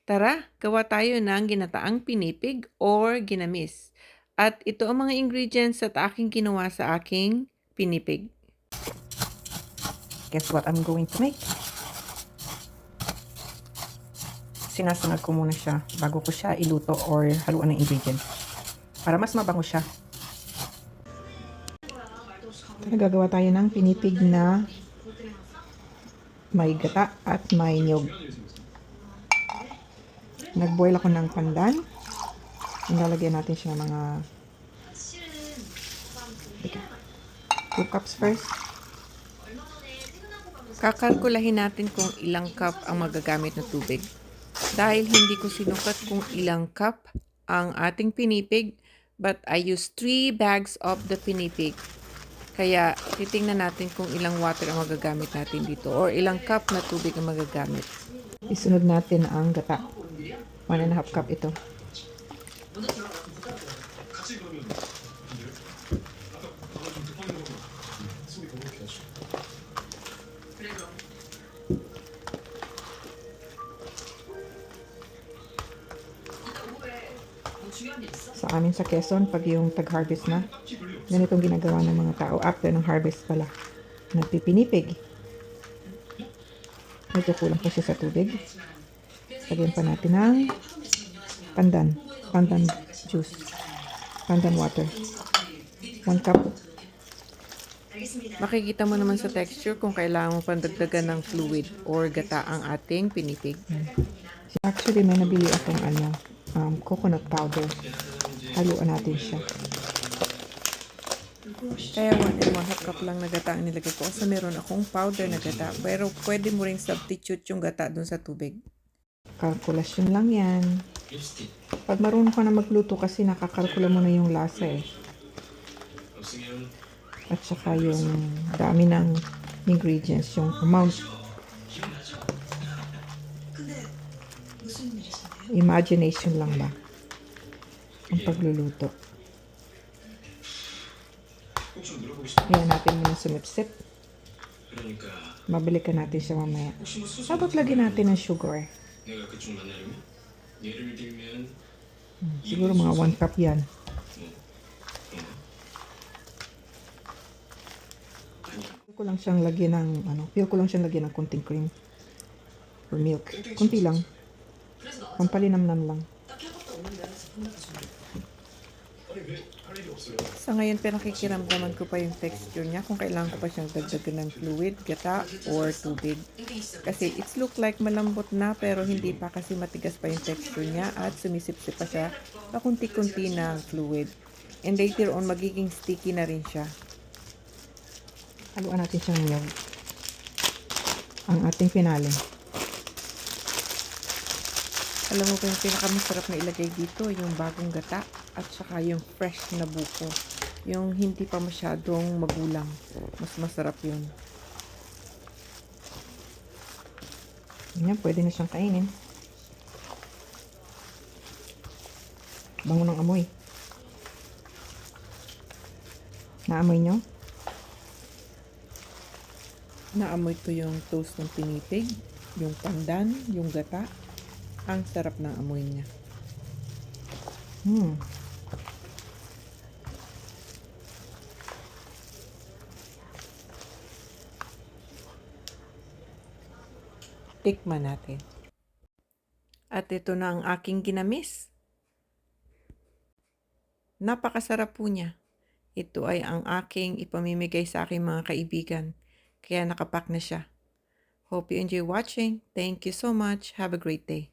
Tara, gawa tayo ng ginataang pinipig or ginamis. At ito ang mga ingredients at aking ginawa sa aking pinipig. Guess what I'm going to make? Sinasunod ko muna siya bago ko siya iluto or haluan ng ingredients para mas mabango siya. Gagawa tayo ng pinipig na may gata at may niyog. Nag-boil ako ng pandan. Nilalagyan natin siya ng mga 2 cups first. Kakalkulahin natin kung ilang cup ang magagamit na tubig. Dahil hindi ko sinukat kung ilang cup ang ating pinipig, but I use 3 bags of the pinipig. Kaya titingnan natin kung ilang water ang magagamit natin dito or ilang cup na tubig ang magagamit. Isunod natin ang gata. 1.5 cup ito. Sa amin sa Quezon, pag yung tag-harvest na, ganitong ginagawa ng mga tao after ng harvest pala. Nagpipinipig. Medyo kulang pa siya sa tubig. Lagyan pa natin ng pandan juice, pandan water. 1 cup. Makikita mo naman sa texture kung kailangan mo pandagdagan ng fluid or gata ang ating pinipig. Actually, may nabili akong coconut powder. Haluan natin siya. Kaya 1.5 cup lang na gata ang nilagay ko kasi meron akong powder na gata. Pero pwede mo ring substitute yung gata dun sa tubig. Kalkulasyon lang yan. Pag marunong ka na magluto kasi nakakalkula mo na yung lasa eh. At saka yung dami ng ingredients, yung amount. Imagination lang ba ang pagluluto. Ayan natin muna sumipsip. Babalikan natin siya mamaya. Dapat lagyan natin ng sugar. Siguro mga 1 cup yan. Feel ko lang siyang lagyan ng konting cream or milk. Kunti lang. Pampalinamnam lang. Sa ngayon, pinakikiramdaman ko pa yung texture niya kung kailangan ko pa siyang dagdagan ng fluid, gata, or tubig. Kasi it's look like malambot na pero hindi pa kasi matigas pa yung texture niya at sumisipsip pa siya pakunti-kunti ng fluid. And later on, magiging sticky na rin siya. Haluan natin siyang niyog. Ang ating finale. Alam mo ba yung pinakamasarap na ilagay dito? Yung bagong gata at saka yung fresh na buko. Yung hindi pa masyadong magulang. Mas masarap yun. Yan, pwede na siyang kainin. Bango ng amoy. Naamoy nyo? Naamoy ko yung toast ng pinipig, yung pandan, yung gata. Ang sarap ng amoy niya. Tikman natin. At ito na ang aking ginamis. Napakasarap po niya. Ito ay ang aking ipamimigay sa aking mga kaibigan. Kaya nakapack na siya. Hope you enjoy watching. Thank you so much. Have a great day.